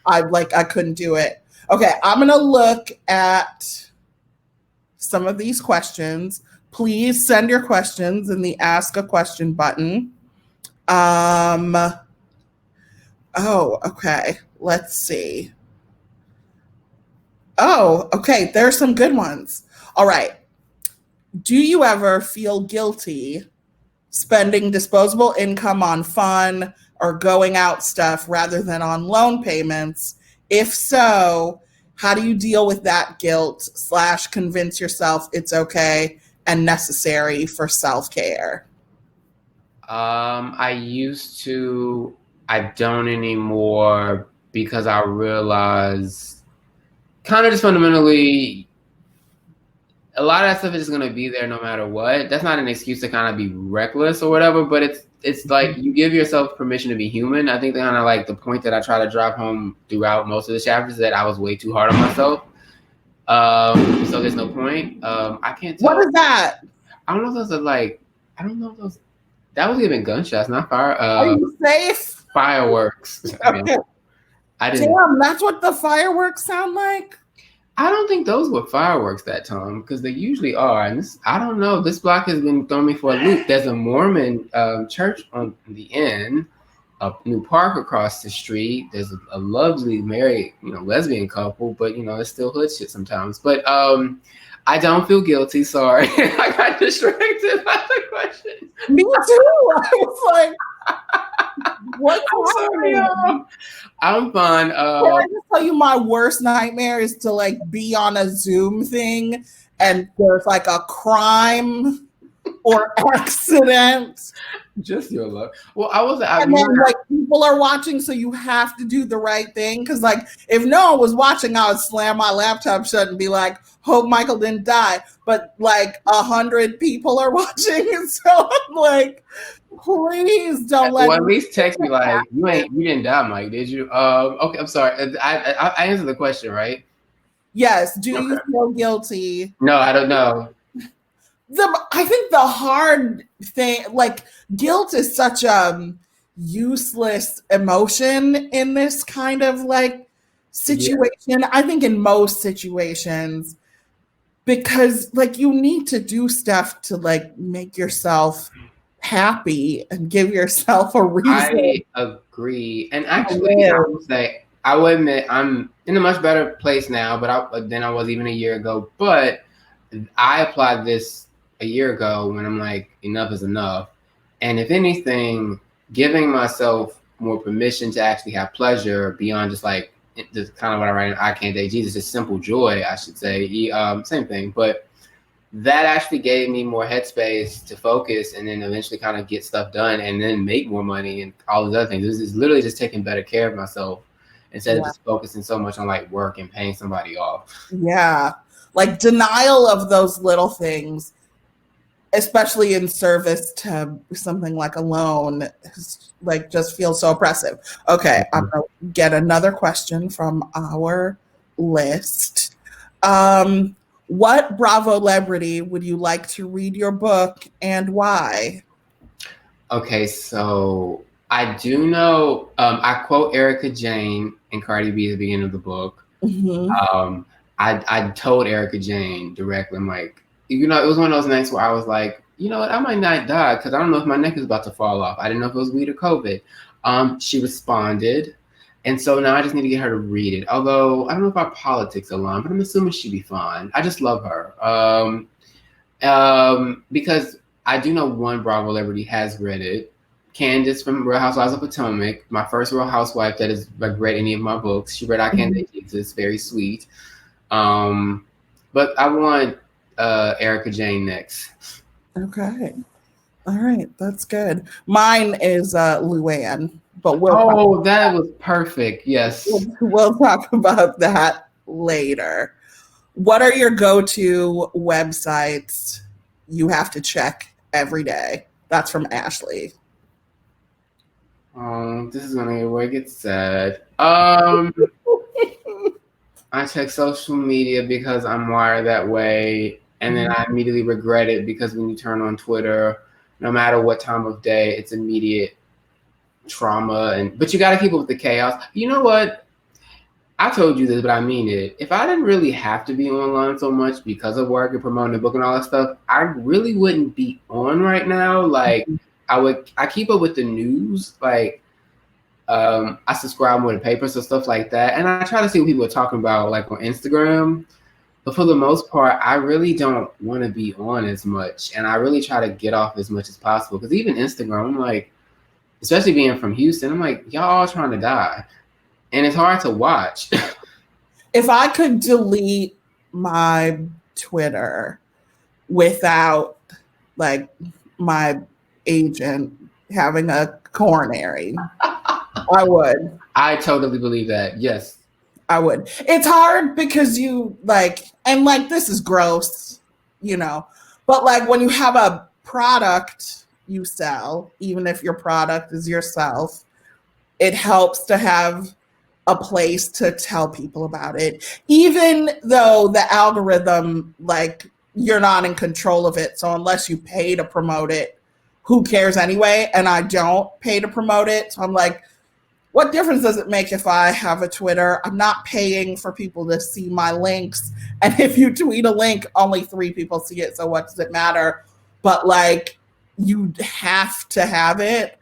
S3: I couldn't do it. Okay, I'm gonna look at some of these questions. Please send your questions in the Ask a Question button. Oh, okay. Let's see. Oh, okay. There's some good ones. All right. Do you ever feel guilty spending disposable income on fun or going out stuff rather than on loan payments? If so, how do you deal with that guilt / convince yourself it's okay and necessary for self-care?
S2: I used to. I don't anymore because I realize kind of just fundamentally a lot of that stuff is going to be there no matter what. That's not an excuse to kind of be reckless or whatever, but it's like you give yourself permission to be human. I think kind of like the point that I try to drive home throughout most of the chapters is that I was way too hard on myself. So there's no point. I can't tell.
S3: What is that?
S2: I don't know if those are like, I don't know if those, that was even gunshots, not fire.
S3: Are you safe?
S2: Fireworks.
S3: Okay.
S2: I didn't.
S3: Damn, that's what the fireworks sound like?
S2: I don't think those were fireworks that time because they usually are. And this, I don't know. This block has been throwing me for a loop. There's a Mormon church on the end, a new park across the street. There's a lovely married, lesbian couple, but it's still hood shit sometimes. But I don't feel guilty. Sorry, I got distracted by the question.
S3: Me too. I was like, what's happening?
S2: I'm fine.
S3: Can I just tell you my worst nightmare is to like be on a Zoom thing and there's like a crime or accident.
S2: Just your luck. Well,
S3: And then like people are watching, so you have to do the right thing. Because like if no one was watching, I would slam my laptop shut and be like, "Hope Michael didn't die." But like 100 people are watching, and so I'm like, please don't let.
S2: Well, at least text me like you didn't die, Mike, did you? Okay, I'm sorry. I answered the question, right?
S3: Yes. Do you feel guilty?
S2: No, I don't know.
S3: I think the hard thing, like guilt, is such a useless emotion in this kind of like situation. Yeah. I think in most situations, because like you need to do stuff to like make yourself happy and give yourself a reason.
S2: I agree. And actually, I will admit I'm in a much better place now, than I was even a year ago. But I applied this a year ago when I'm like, enough is enough. And if anything, giving myself more permission to actually have pleasure beyond just like just kind of what I write in I Can't Date Jesus, just simple joy, I should say. Same thing. But that actually gave me more headspace to focus and then eventually kind of get stuff done and then make more money and all those other things. This is literally just taking better care of myself instead of just focusing so much on like work and paying somebody off.
S3: Yeah. Like denial of those little things, especially in service to something like a loan, like just feels so oppressive. Okay, I'm gonna get another question from our list. What Bravo celebrity would you like to read your book and why?
S2: Okay, so I do know, I quote Erica Jane and Cardi B at the beginning of the book. Mm-hmm. I told Erica Jane directly, I'm like, it was one of those nights where I was like, you know what, I might not die because I don't know if my neck is about to fall off. I didn't know if it was weed or COVID. She responded. And so now I just need to get her to read it. Although I don't know if our politics align, but I'm assuming she'd be fine. I just love her. Because I do know one Bravo celebrity has read it. Candace from Real Housewives of Potomac, my first Real Housewife that has read any of my books. She read I Can't Date Jesus, very sweet. But I want Erica Jane next.
S3: Okay. All right. That's good. Mine is Luann, but
S2: that was perfect. Yes.
S3: We'll talk about that later. What are your go-to websites you have to check every day? That's from Ashley.
S2: This is gonna get where it gets sad. I check social media because I'm wired that way. And then I immediately regret it because when you turn on Twitter, no matter what time of day, it's immediate trauma. But you got to keep up with the chaos. You know what? I told you this, but I mean it. If I didn't really have to be online so much because of work and promoting the book and all that stuff, I really wouldn't be on right now. Like I keep up with the news. Like I subscribe more to papers and stuff like that. And I try to see what people are talking about like on Instagram. But for the most part, I really don't want to be on as much. And I really try to get off as much as possible. Because even Instagram, I'm like, especially being from Houston, I'm like, y'all all trying to die. And it's hard to watch.
S3: If I could delete my Twitter without like my agent having a coronary, I would.
S2: I totally believe that. Yes.
S3: I would. It's hard because you like, and like, this is gross, but like when you have a product you sell, even if your product is yourself, it helps to have a place to tell people about it, even though the algorithm, like you're not in control of it. So unless you pay to promote it, who cares anyway? And I don't pay to promote it. So I'm like, what difference does it make if I have a Twitter? I'm not paying for people to see my links. And if you tweet a link, only 3 people see it. So what does it matter? But like, you have to have it.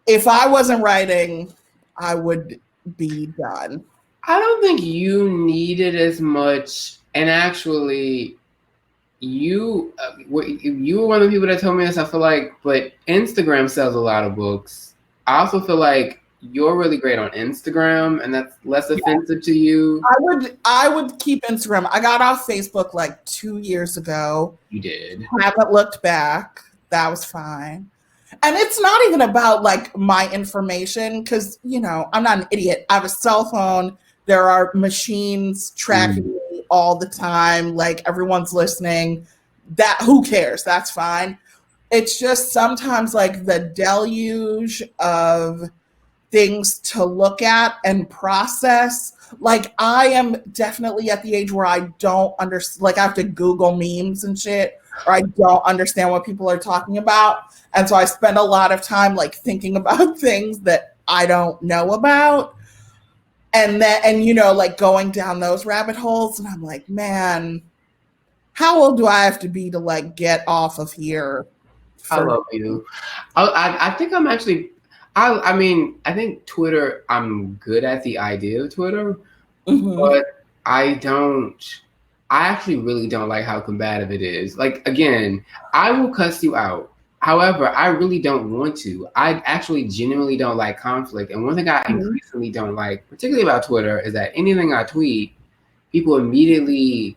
S3: If I wasn't writing, I would be done.
S2: I don't think you need it as much. And actually, you were one of the people that told me this, I feel like, but Instagram sells a lot of books. I also feel like you're really great on Instagram, and that's less offensive to you.
S3: I would keep Instagram. I got off Facebook like 2 years ago.
S2: You did.
S3: I haven't looked back. That was fine. And it's not even about like my information because, you know, I'm not an idiot. I have a cell phone. There are machines tracking me all the time. Like everyone's listening. That who cares? That's fine. It's just sometimes like the deluge of things to look at and process. Like I am definitely at the age where I don't understand, like I have to Google memes and shit, or I don't understand what people are talking about. And so I spend a lot of time like thinking about things that I don't know about. And you know, like going down those rabbit holes. And I'm like, man, how old do I have to be to like get off of here?
S2: I love you. I think I'm actually, I mean, I think Twitter, I'm good at the idea of Twitter, but I actually really don't like how combative it is. Like, again, I will cuss you out. However, I really don't want to. I actually genuinely don't like conflict. And one thing I increasingly don't like, particularly about Twitter, is that anything I tweet, people immediately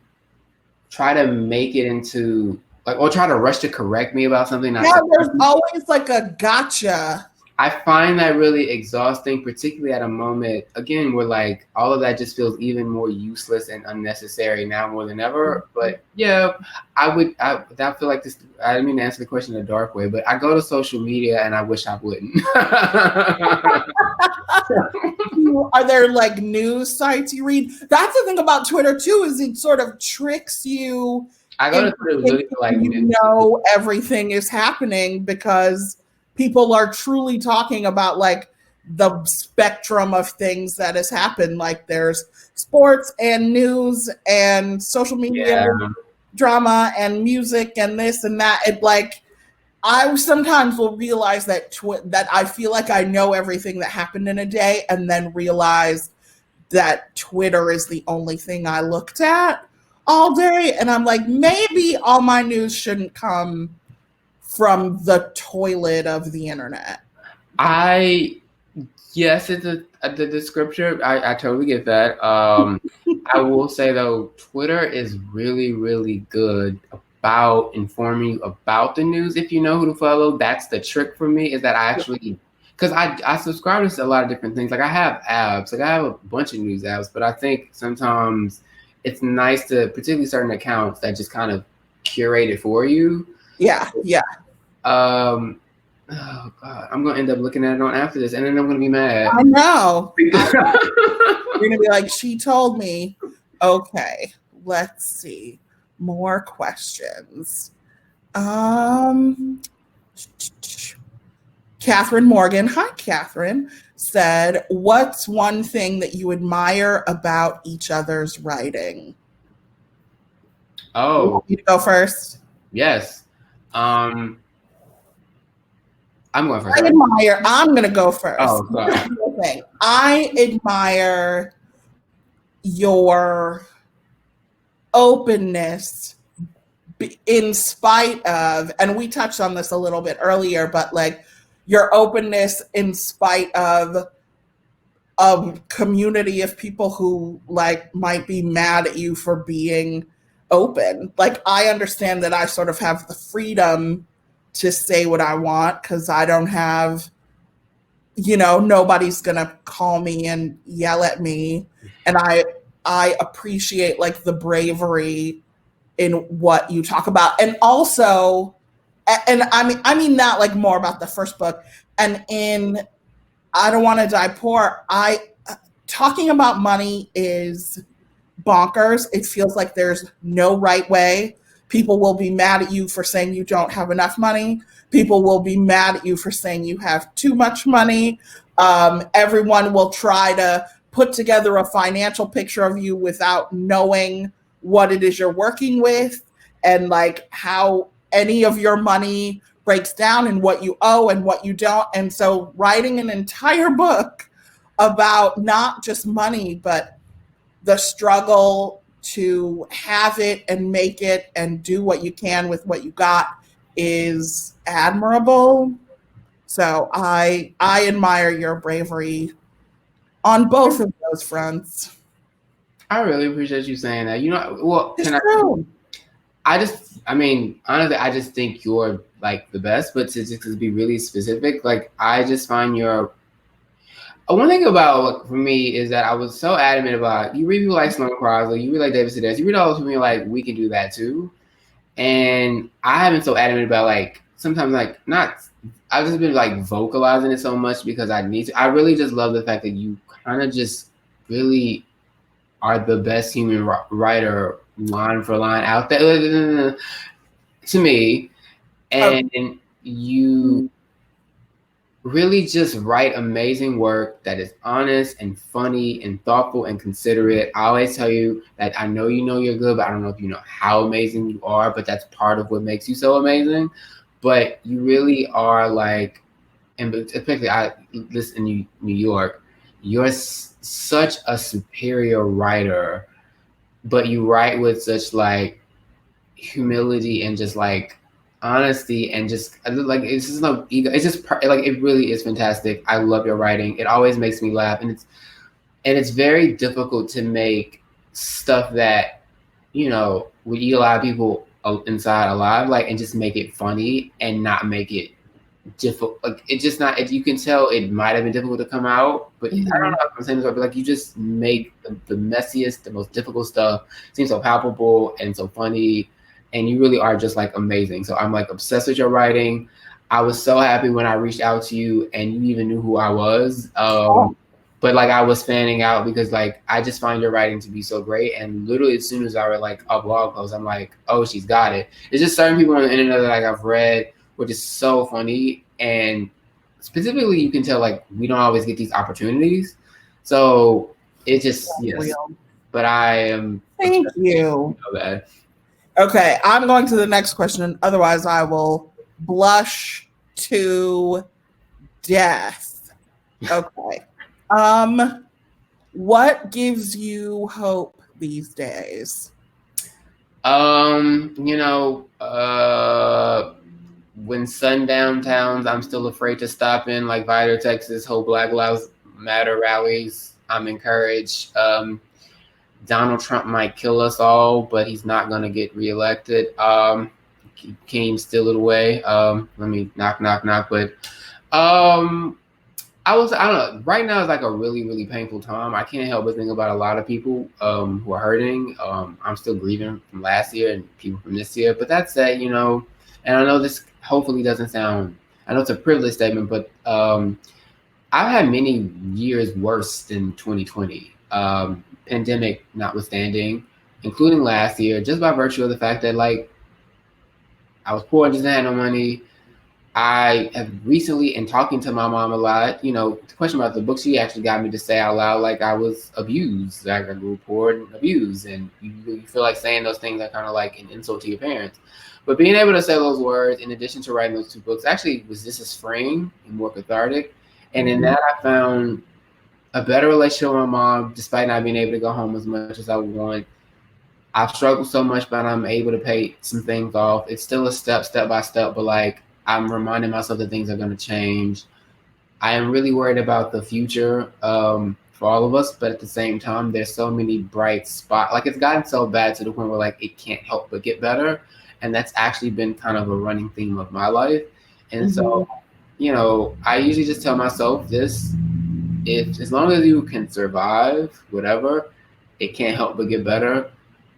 S2: try to make it into, like, or try to rush to correct me about something.
S3: Yeah, there's always like a gotcha.
S2: I find that really exhausting, particularly at a moment, again, where like all of that just feels even more useless and unnecessary now more than ever. But yeah, I feel like this, I didn't mean to answer the question in a dark way, but I go to social media and I wish I wouldn't.
S3: Are there like news sites you read? That's the thing about Twitter too, is it sort of tricks you.
S2: I go to Twitter really for like
S3: you know everything is happening because people are truly talking about like the spectrum of things that has happened. Like there's sports and news and social media drama and music and this and that. It like, I sometimes will realize that that I feel like I know everything that happened in a day and then realize that Twitter is the only thing I looked at all day. And I'm like, maybe all my news shouldn't come from the toilet of the internet.
S2: Yes, it's the description. I totally get that. I will say though, Twitter is really, really good about informing you about the news. If you know who to follow, that's the trick for me, is that I actually, because I subscribe to a lot of different things. Like I have apps, like I have a bunch of news apps, but I think sometimes it's nice to, particularly certain accounts that just kind of curate it for you.
S3: Yeah.
S2: Oh God, I'm gonna end up looking at it on after this, and then I'm gonna be mad.
S3: I know. You're gonna be like, she told me. Okay, let's see. More questions. Catherine Morgan, hi Catherine, said, what's one thing that you admire about each other's writing?
S2: Oh,
S3: you want me to go first?
S2: Yes. I'm going first.
S3: I'm going to go first.
S2: Oh, sorry.
S3: I admire your openness in spite of, and we touched on this a little bit earlier, but like your openness in spite of a community of people who like might be mad at you for being open. Like I understand that I sort of have the freedom to say what I want because I don't have, you know, nobody's gonna call me and yell at me. And I appreciate like the bravery in what you talk about. And also, and I mean not like more about the first book. And in I Don't Want to Die Poor, talking about money is bonkers. It feels like there's no right way People will be mad at you for saying you don't have enough money. People will be mad at you for saying you have too much money. Everyone will try to put together a financial picture of you without knowing what it is you're working with and like how any of your money breaks down and what you owe and what you don't. And so writing an entire book about not just money, but the struggle to have it and make it and do what you can with what you got is admirable. So I admire your bravery on both of those fronts.
S2: I really appreciate you saying that. You know, well,
S3: It's true.
S2: I mean, honestly, I just think you're like the best, but to be really specific, like I just find one thing about for me is that I was so adamant about you read people like Sloane Crosley, you read like David Sedaris, you read all those people like we can do that too. And I haven't been so adamant about like sometimes like not I've just been like vocalizing it so much because I need to. I really just love the fact that you kind of just really are the best human writer line for line out there to me. And you really just write amazing work that is honest and funny and thoughtful and considerate. I always tell you that I know you know you're good, but I don't know if you know how amazing you are, but that's part of what makes you so amazing. But you really are like, and especially I listen in New York, you're such a superior writer, but you write with such like humility and just like honesty and just like it's just no ego. It's just like it really is fantastic. I love your writing. It always makes me laugh, and it's very difficult to make stuff that would eat a lot of people inside alive, like, and just make it funny and not make it difficult. Like it's just not. You can tell it might have been difficult to come out, but I don't know if I'm saying this right, but like you just make the messiest, the most difficult stuff seem so palpable and so funny. And you really are just like amazing. So I'm like obsessed with your writing. I was so happy when I reached out to you and you even knew who I was. But like I was fanning out because like I just find your writing to be so great. And literally as soon as I read like a blog post, I'm like, oh, she's got it. It's just certain people on the internet that like I've read, which is so funny. And specifically, you can tell like we don't always get these opportunities. So it just
S3: Real.
S2: But I am.
S3: Thank you.
S2: So bad.
S3: Okay, I'm going to the next question. Otherwise, I will blush to death. Okay. What gives you hope these days?
S2: When sundown towns I'm still afraid to stop in, like Vidor, Texas, whole Black Lives Matter rallies, I'm encouraged. Donald Trump might kill us all, but he's not going to get reelected. Can't even steal it away. Let me knock. But I don't know. Right now is like a really, really painful time. I can't help but think about a lot of people who are hurting. I'm still grieving from last year and people from this year. But that said, and I know this hopefully doesn't sound, I know it's a privileged statement, but I've had many years worse than 2020. Pandemic notwithstanding, including last year, just by virtue of the fact that like I was poor and just had no money. I have recently, in talking to my mom a lot, the question about the book, she actually got me to say out loud, like I was abused, like I grew poor and abused. And you feel like saying those things are kind of like an insult to your parents. But being able to say those words, in addition to writing those two books, actually was just as freeing and more cathartic. And in that, I found a better relationship with my mom, despite not being able to go home as much as I would want. I've struggled so much, but I'm able to pay some things off. It's still a step by step, but like I'm reminding myself that things are going to change. I am really worried about the future for all of us, but at the same time, there's so many bright spots. Like it's gotten so bad to the point where like it can't help but get better. And that's actually been kind of a running theme of my life. And so, I usually just tell myself this. If as long as you can survive whatever, it can't help but get better.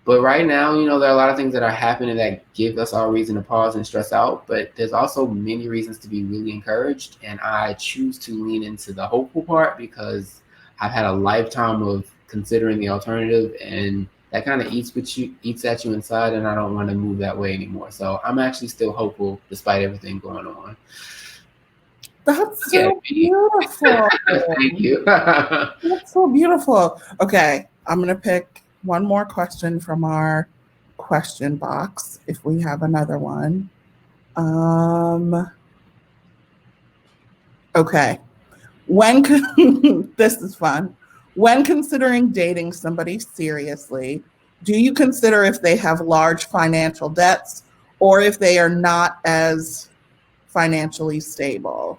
S2: But right now, there are a lot of things that are happening that give us all reason to pause and stress out. But there's also many reasons to be really encouraged. And I choose to lean into the hopeful part because I've had a lifetime of considering the alternative. And that kind of eats at you inside, and I don't want to move that way anymore. So I'm actually still hopeful despite everything going on.
S3: That's so beautiful.
S2: Thank you.
S3: That's so beautiful. Okay, I'm gonna pick one more question from our question box if we have another one. Okay. This is fun. When considering dating somebody seriously, do you consider if they have large financial debts or if they are not as financially stable?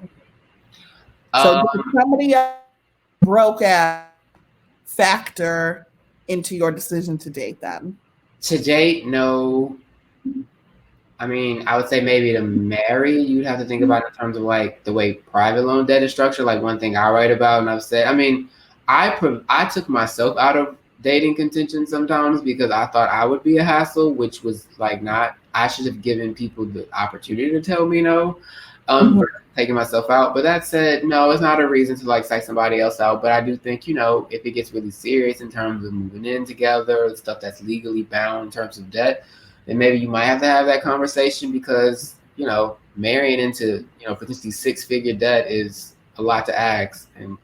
S3: So does somebody broke ass factor into your decision to date them?
S2: To date, no. I mean, I would say maybe to marry, you'd have to think about it in terms of like the way private loan debt is structured. Like one thing I write about, and I've said, I mean, I took myself out of dating contention sometimes because I thought I would be a hassle, which was like not. I should have given people the opportunity to tell me no, for taking myself out. But that said, no, it's not a reason to like psych somebody else out. But I do think, you know, if it gets really serious in terms of moving in together, stuff that's legally bound in terms of debt, then maybe you might have to have that conversation because, you know, marrying into, you know, potentially 6-figure debt is a lot to ask. And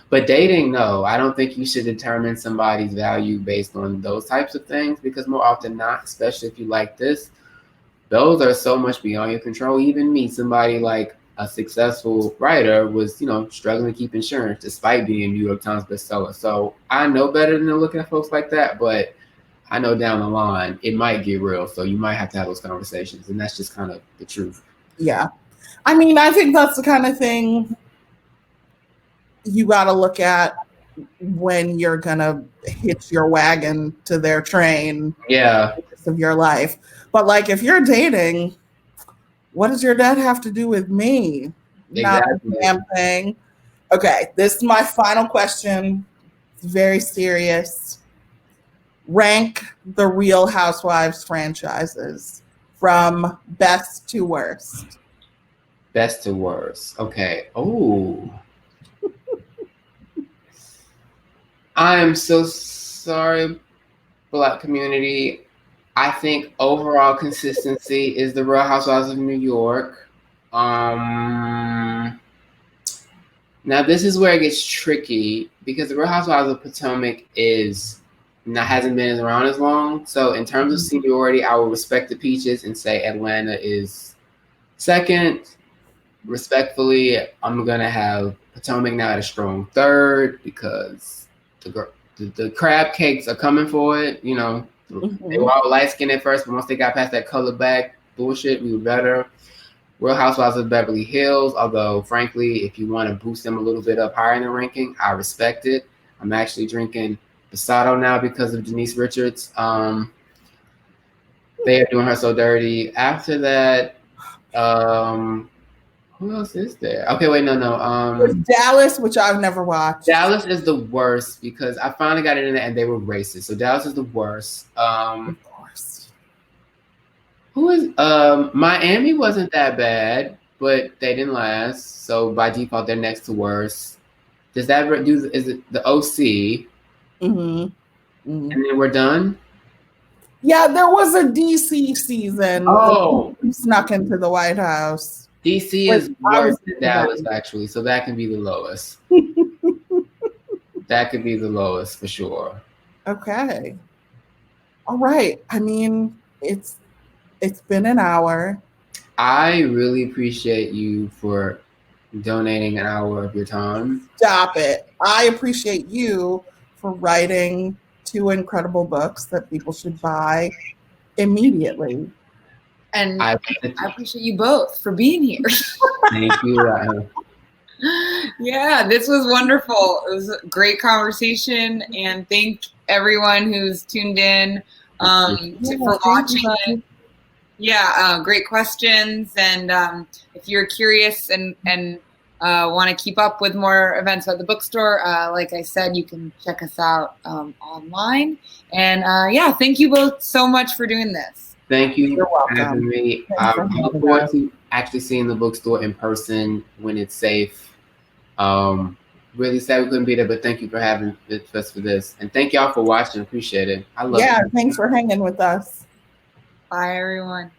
S2: but dating, no, I don't think you should determine somebody's value based on those types of things because more often than not, especially if you like this, those are so much beyond your control. Even me, somebody like a successful writer was, you know, struggling to keep insurance despite being a New York Times bestseller. So I know better than to look at folks like that, but I know down the line it might get real. So you might have to have those conversations, and that's just kind of the truth.
S3: Yeah. I mean, I think that's the kind of thing you got to look at when you're going to hitch your wagon to their train.
S2: Yeah.
S3: Of your life. But like, if you're dating, what does your dad have to do with me?
S2: Exactly.
S3: Not a damn thing. Okay. This is my final question. It's very serious. Rank the Real Housewives franchises from best to worst.
S2: Best to worst. Okay. Oh. I'm so sorry, Black community. I think overall consistency is the Real Housewives of New York. Now this is where it gets tricky because the Real Housewives of Potomac hasn't been around as long. So in terms of seniority, I will respect the Peaches and say Atlanta is second. Respectfully, I'm gonna have Potomac now at a strong third because the crab cakes are coming for it. You know, they were all light skinned at first, but once they got past that color back bullshit, we were better. Real Housewives of Beverly Hills, although frankly, if you want to boost them a little bit up higher in the ranking, I respect it. I'm actually drinking Pasado now because of Denise Richards. They are doing her so dirty. After that, who else is there? Okay, wait, no.
S3: There's Dallas, which I've never watched.
S2: Dallas is the worst because I finally got into it and they were racist. So Dallas is the worst.
S3: Of course.
S2: Who is Miami wasn't that bad, but they didn't last. So by default, they're next to worst. Does that is it the OC? And then we're done.
S3: Yeah, there was a DC season.
S2: Oh,
S3: snuck into the White House.
S2: DC is worse than Dallas, actually, so that can be the lowest. That could be the lowest for sure.
S3: Okay. All right. I mean, it's been an hour.
S2: I really appreciate you for donating an hour of your time.
S3: Stop it. I appreciate you for writing 2 incredible books that people should buy immediately.
S1: And I appreciate you both for being here.
S2: Thank you.
S1: Yeah, this was wonderful. It was a great conversation, and thank everyone who's tuned in for watching. Yeah, great questions. And if you're curious and want to keep up with more events at the bookstore, like I said, you can check us out online. And yeah, thank you both so much for doing this.
S2: Thank you for having me. I look forward to actually seeing the bookstore in person when it's safe. really sad we couldn't be there, but thank you for having us for this. And thank y'all for watching. Appreciate it. I love it.
S3: Yeah, thanks for hanging with us.
S1: Bye, everyone.